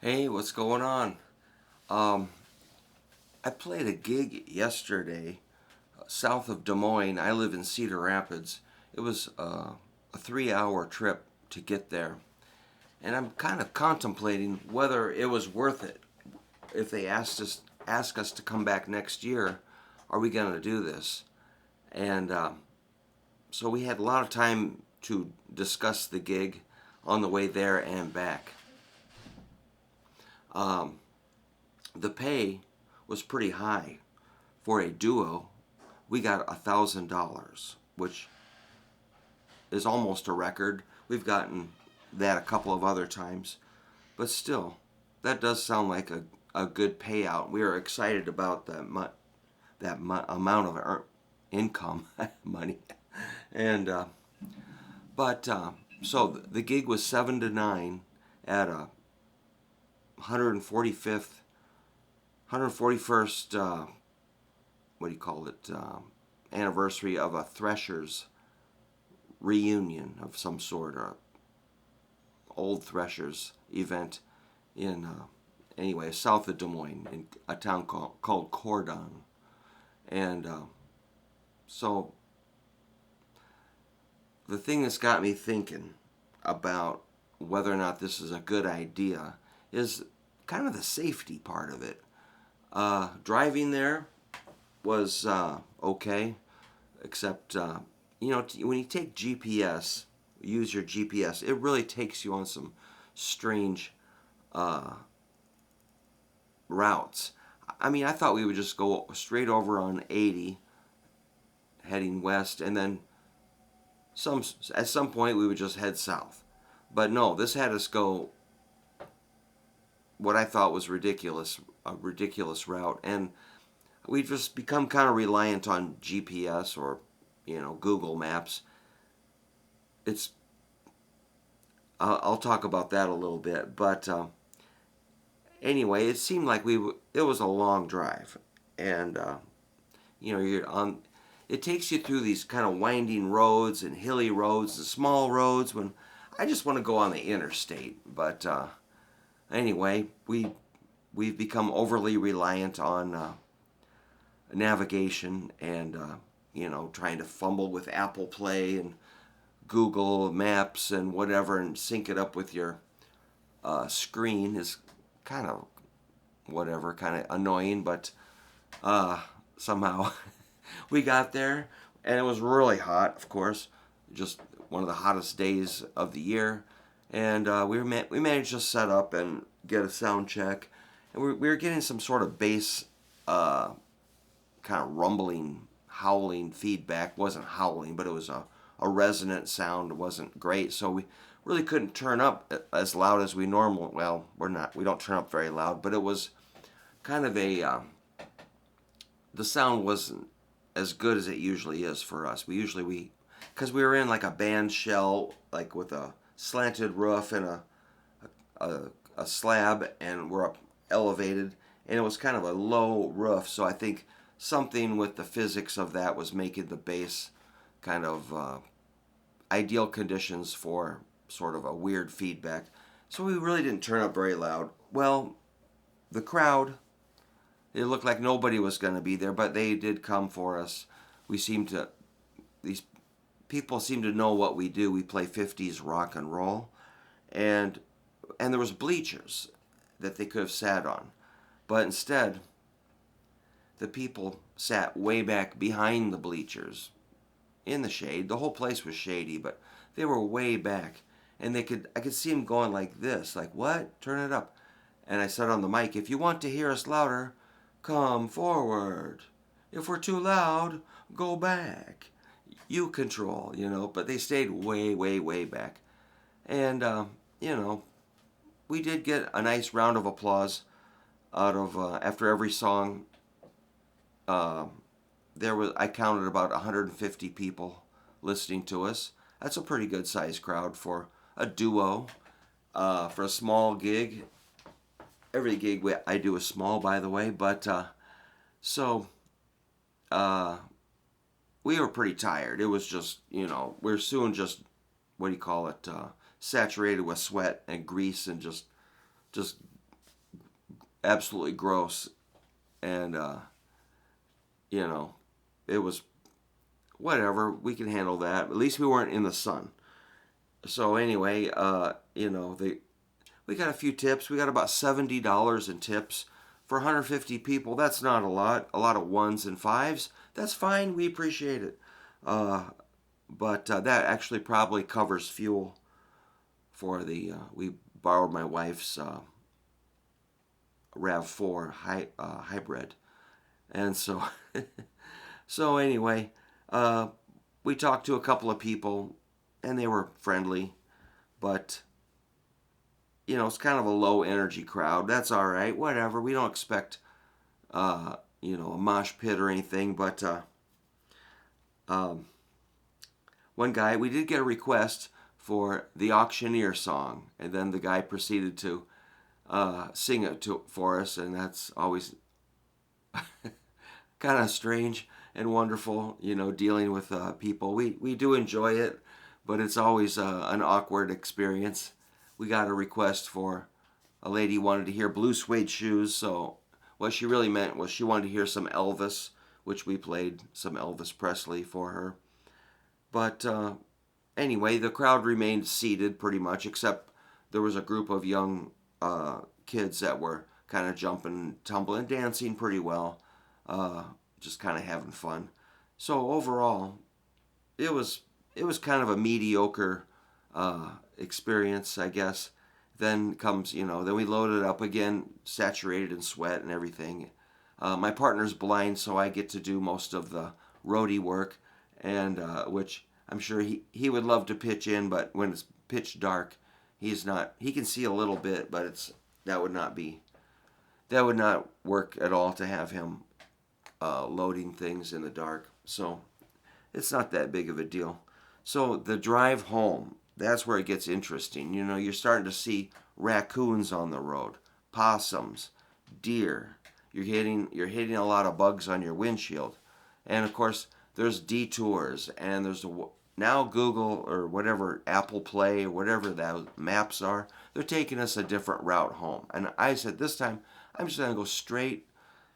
Hey, what's going on? Um, I played a gig yesterday south of Des Moines. I live in Cedar Rapids. It was a 3-hour trip to get there, and I'm kind of contemplating whether it was worth it. If they ask us to come back next year, are we going to do this? And so we had a lot of time to discuss the gig on the way there and back. Um, the pay was pretty high for a duo. We got $1,000, which is almost a record. We've gotten that a couple of other times, but still, that does sound like a good payout. We are excited about amount of income money, and but so the gig was 7 to 9 at a 145th, 141st. What do you call it? Anniversary of a Threshers reunion of some sort, or old Threshers event in anyway south of Des Moines in a town called Cordon, and so the thing that's got me thinking about whether or not this is a good idea is kind of the safety part of it. Driving there was okay, except when you take GPS, use your GPS, it really takes you on some strange uh, routes. I mean, I thought we would just go straight over on 80, heading west, and then at some point we would just head south. But no, this had us go what I thought was a ridiculous route, and we've just become kind of reliant on GPS or Google Maps. It's I'll talk about that a little bit, but anyway, it seemed like it was a long drive, and you're on. It takes you through these kind of winding roads and hilly roads and small roads when I just want to go on the interstate. But anyway, we've become overly reliant on navigation and trying to fumble with Apple Play and Google Maps and whatever and sync it up with your screen is kind of kind of annoying, but somehow we got there, and it was really hot, of course, just one of the hottest days of the year, and we managed to set up and get a sound check, and we were getting some sort of bass kind of rumbling, howling feedback. Wasn't howling, but it was a resonant sound. It wasn't great, so we really couldn't turn up as loud as we normally. Well, we don't turn up very loud, but it was kind of the sound wasn't as good as it usually is for us. Because we were in like a band shell, like with a slanted roof and a slab, and we're up elevated, and it was kind of a low roof, so I think something with the physics of that was making the bass kind of ideal conditions for sort of a weird feedback. So we really didn't turn up very loud. Well, the crowd, it looked like nobody was going to be there, but they did come for us. These people seem to know what we do. We play 50s rock and roll, and there was bleachers that they could have sat on, but instead the people sat way back behind the bleachers in the shade. The whole place was shady, but they were way back, and I could see them going like this, like, what? Turn it up. And I said on the mic, if you want to hear us louder, come forward. If we're too loud, go back. You control, but they stayed way, way, way back. And, we did get a nice round of applause out of, after every song. I counted about 150 people listening to us. That's a pretty good sized crowd for a duo, for a small gig. Every gig I do is small, by the way, but so we were pretty tired. It was just, we're soon just, what do you call it, saturated with sweat and grease and just absolutely gross. And, it was whatever. We can handle that. At least we weren't in the sun. So anyway, we got a few tips. We got about $70 in tips for 150 people. That's not a lot. A lot of ones and fives. That's fine. We appreciate it. But that actually probably covers fuel for we borrowed my wife's RAV4 hybrid. And so, so anyway, we talked to a couple of people, and they were friendly, but it's kind of a low energy crowd. That's all right. Whatever. We don't expect, a mosh pit or anything. But one guy, we did get a request for the Auctioneer song, and then the guy proceeded to sing it for us, and that's always kind of strange and wonderful, dealing with people. We do enjoy it, but it's always an awkward experience. We got a request for a lady wanted to hear Blue Suede Shoes, so what she really meant was she wanted to hear some Elvis, which we played some Elvis Presley for her. But anyway, the crowd remained seated pretty much, except there was a group of young kids that were kind of jumping, tumbling, dancing pretty well, just kind of having fun. So overall, it was kind of a mediocre experience, I guess. Then comes, then we loaded up again, saturated in sweat and everything. My partner's blind, so I get to do most of the roadie work, and which I'm sure he would love to pitch in, but when it's pitch dark, he's not. He can see a little bit, but that would not work at all to have him loading things in the dark. So it's not that big of a deal. So the drive home, that's where it gets interesting. You're starting to see raccoons on the road, possums, deer. You're hitting a lot of bugs on your windshield. And of course, there's detours, and there's now Google or whatever, Apple Play or whatever those maps are, they're taking us a different route home. And I said this time, I'm just going to go straight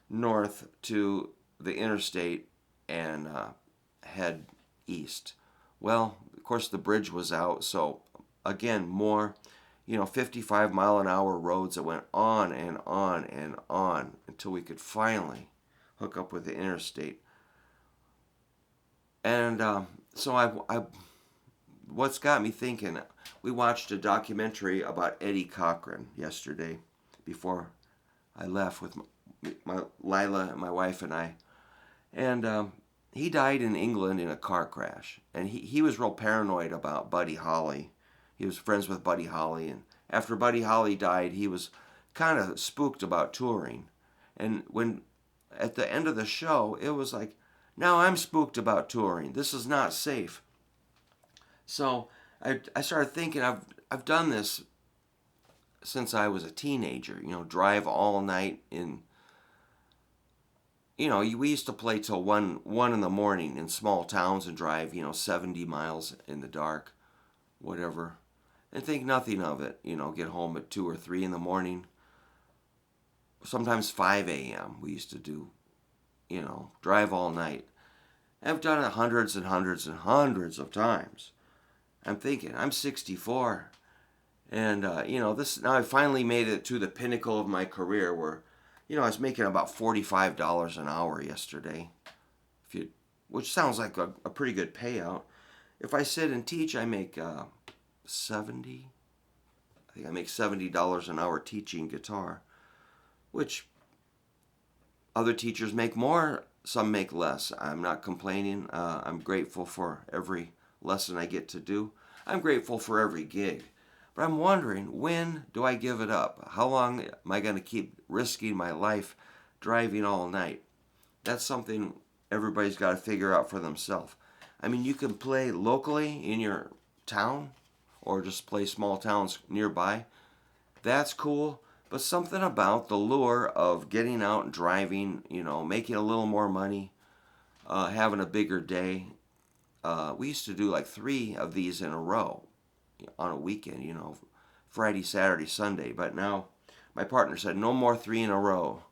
north to the interstate and head east. Well, of course, the bridge was out, so again, more, 55-mile-an-hour roads that went on and on and on until we could finally hook up with the interstate. And so what's got me thinking, we watched a documentary about Eddie Cochran yesterday before I left with my Lila, my wife, and I. And he died in England in a car crash. And he was real paranoid about Buddy Holly. He was friends with Buddy Holly. And after Buddy Holly died, he was kind of spooked about touring. And when at the end of the show, it was like, now I'm spooked about touring. This is not safe. So I started thinking, I've done this since I was a teenager. Drive all night in. We used to play till 1 in the morning in small towns and drive, 70 miles in the dark, whatever, and think nothing of it. Get home at 2 or 3 in the morning. Sometimes 5 a.m. we used to do, drive all night. I've done it hundreds and hundreds and hundreds of times. I'm thinking, I'm 64, and this now I finally made it to the pinnacle of my career where, I was making about $45 an hour yesterday, which sounds like a pretty good payout. If I sit and teach, I make 70. I think I make $70 an hour teaching guitar, which other teachers make more. Some make less. I'm not complaining. I'm grateful for every lesson I get to do. I'm grateful for every gig. But I'm wondering, when do I give it up? How long am I going to keep risking my life driving all night? That's something everybody's got to figure out for themselves. I mean, you can play locally in your town or just play small towns nearby. That's cool. But something about the lure of getting out and driving, making a little more money, having a bigger day. We used to do like 3 of these in a row on a weekend, Friday, Saturday, Sunday. But now my partner said, no more 3 in a row.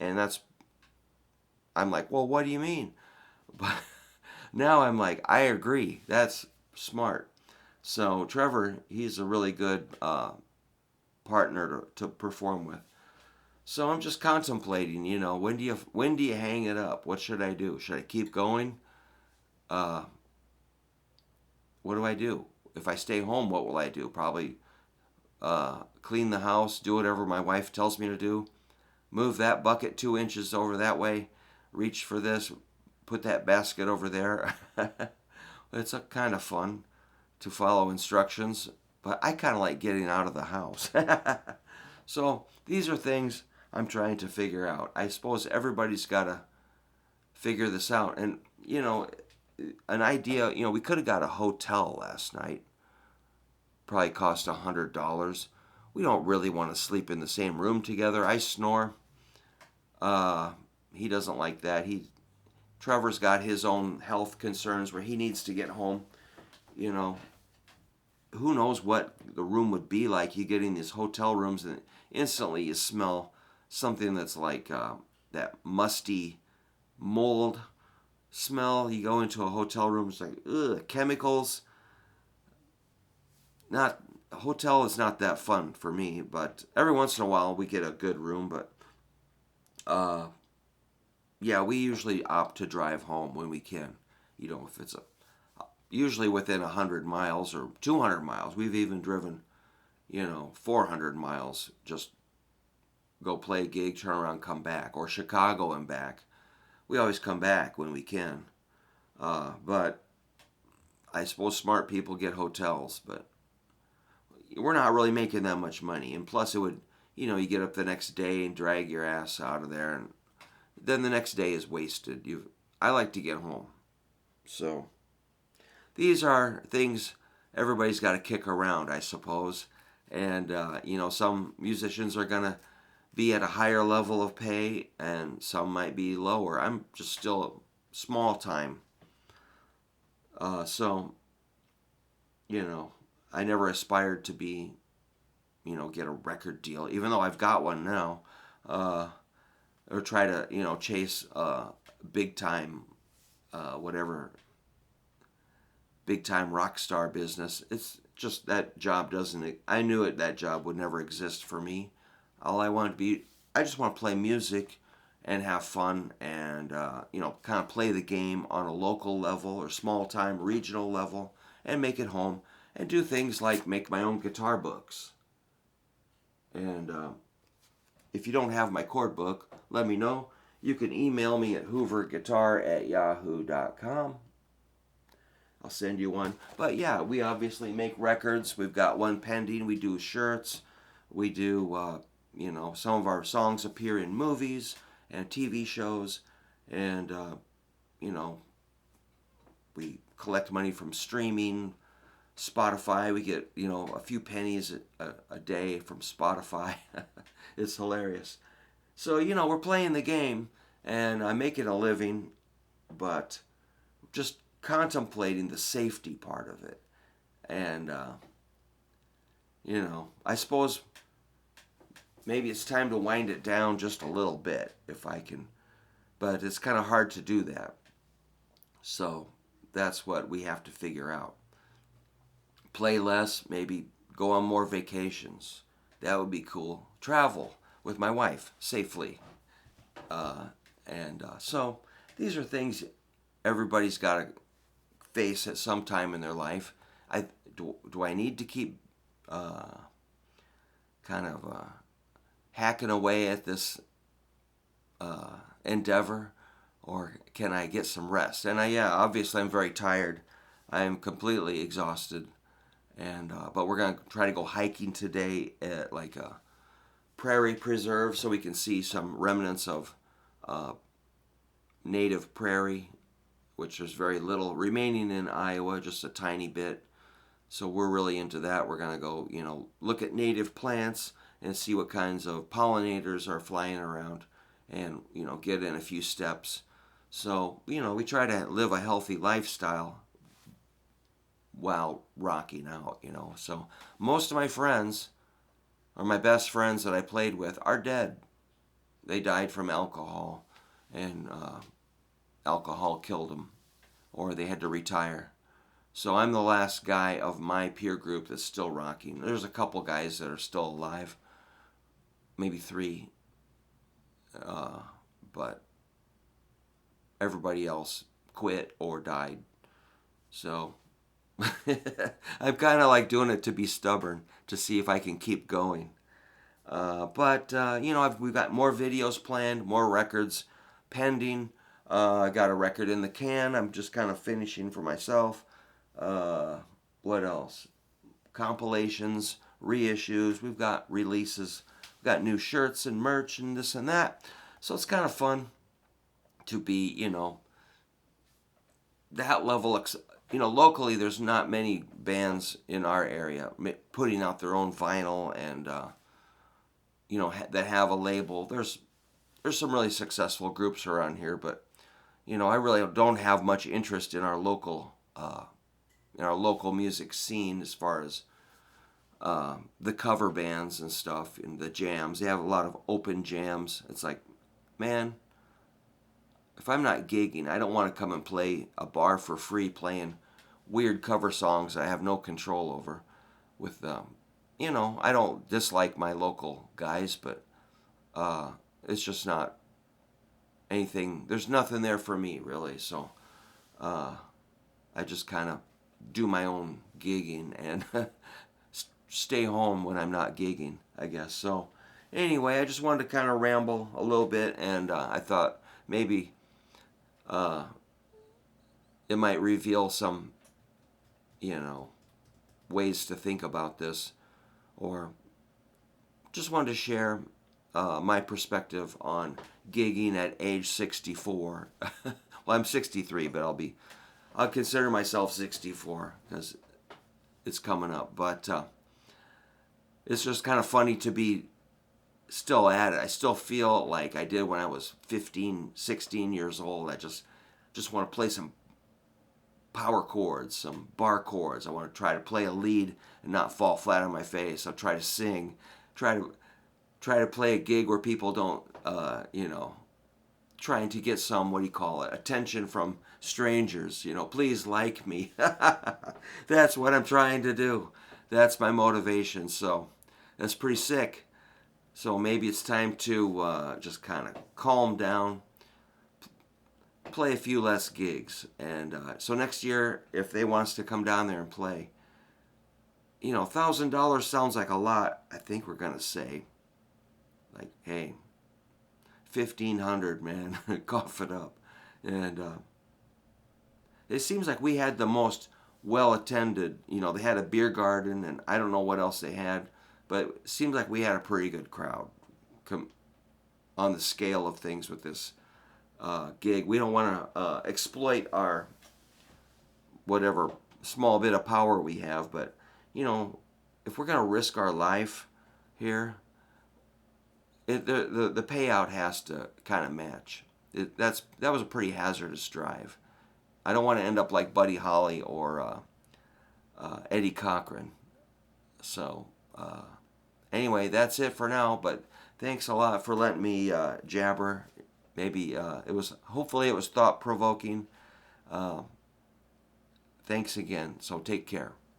And I'm like, well, what do you mean? But now I'm like, I agree. That's smart. So Trevor, he's a really good partner to perform with. So I'm just contemplating, when do you hang it up? What should I do? Should I keep going? Uh, what do I do? If I stay home, what will I do? Probably clean the house, do whatever my wife tells me to do. Move that bucket 2 inches over that way. Reach for this. Put that basket over there. It's a kind of fun to follow instructions, but I kind of like getting out of the house. So these are things I'm trying to figure out. I suppose everybody's got to figure this out. And, an idea, we could have got a hotel last night. Probably cost $100. We don't really want to sleep in the same room together. I snore. He doesn't like that. Trevor's got his own health concerns where he needs to get home. Who knows what the room would be like. You get in these hotel rooms and instantly you smell something that's like that musty mold smell. You go into a hotel room, it's like, ugh, chemicals. A hotel is not that fun for me, but every once in a while we get a good room. But yeah, we usually opt to drive home when we can. If it's usually within 100 miles or 200 miles. We've even driven, 400 miles. Just go play a gig, turn around, come back, or Chicago and back. We always come back when we can. But I suppose smart people get hotels, but we're not really making that much money. And plus it would, you get up the next day and drag your ass out of there, and then the next day is wasted. I like to get home. So these are things everybody's got to kick around, I suppose. And, some musicians are going to be at a higher level of pay and some might be lower. I'm just still small time. So, I never aspired to be, get a record deal, even though I've got one now. Or try to, chase big time, whatever, big time rock star business. It's just that job I knew that job would never exist for me. All I want to be, I just want to play music and have fun and, kind of play the game on a local level or small time regional level and make it home and do things like make my own guitar books. And if you don't have my chord book, let me know. You can email me at hooverguitar@yahoo.com. I'll send you one. But yeah, we obviously make records. We've got one pending. We do shirts. We do, some of our songs appear in movies and TV shows. And, we collect money from streaming. Spotify, we get, a few pennies a day from Spotify. It's hilarious. So, we're playing the game and I'm making a living, but just contemplating the safety part of it. And, I suppose maybe it's time to wind it down just a little bit if I can, but it's kind of hard to do that. So that's what we have to figure out. Play less, maybe go on more vacations. That would be cool. Travel with my wife safely. So these are things everybody's got to face at some time in their life. Do I need to keep hacking away at this endeavor, or can I get some rest? And obviously I'm very tired. I am completely exhausted. And but we're gonna try to go hiking today at like a prairie preserve so we can see some remnants of native prairie, which there's very little remaining in Iowa, just a tiny bit. So we're really into that. We're gonna go, look at native plants and see what kinds of pollinators are flying around, and get in a few steps. So we try to live a healthy lifestyle while rocking out, So most of my friends or my best friends that I played with are dead. They died from alcohol, and alcohol killed them, or they had to retire. So I'm the last guy of my peer group that's still rocking. There's a couple guys that are still alive, maybe three, but everybody else quit or died. So I'm kind of like doing it to be stubborn to see if I can keep going. But we've got more videos planned, more records pending. I got a record in the can. I'm just kind of finishing for myself. What else? Compilations, reissues. We've got releases. We've got new shirts and merch and this and that. So it's kind of fun to be, that level. Locally there's not many bands in our area putting out their own vinyl and that have a label. There's some really successful groups around here, but I really don't have much interest in our local music scene as far as the cover bands and stuff and the jams. They have a lot of open jams. It's like, man, if I'm not gigging, I don't want to come and play a bar for free playing weird cover songs I have no control over. With I don't dislike my local guys, but it's just not anything. There's nothing there for me really. So I just kind of do my own gigging and stay home when I'm not gigging, I guess. So anyway, I just wanted to kind of ramble a little bit, and I thought maybe it might reveal some, ways to think about this, or just wanted to share my perspective on gigging at age 64. Well, I'm 63, but I'll consider myself 64 because it's coming up. But it's just kind of funny to be still at it. I still feel like I did when I was 15, 16 years old. I just want to play some power chords, some bar chords. I want to try to play a lead and not fall flat on my face. I'll try to sing, try to play a gig where people don't, trying to get some, attention from strangers. Please like me. That's what I'm trying to do. That's my motivation. So that's pretty sick. So maybe it's time to just kind of calm down, play a few less gigs. And so next year, if they want us to come down there and play, $1,000 sounds like a lot. I think we're going to say, like, hey, 1,500, man, cough it up. And it seems like we had the most well-attended, they had a beer garden, and I don't know what else they had, but it seems like we had a pretty good crowd on the scale of things with this gig. We don't want to exploit our whatever small bit of power we have, but if we're going to risk our life here, the payout has to kind of match. That was a pretty hazardous drive. I don't want to end up like Buddy Holly or Eddie Cochran. So anyway, that's it for now. But thanks a lot for letting me jabber. Maybe hopefully it was thought provoking. Thanks again. So take care.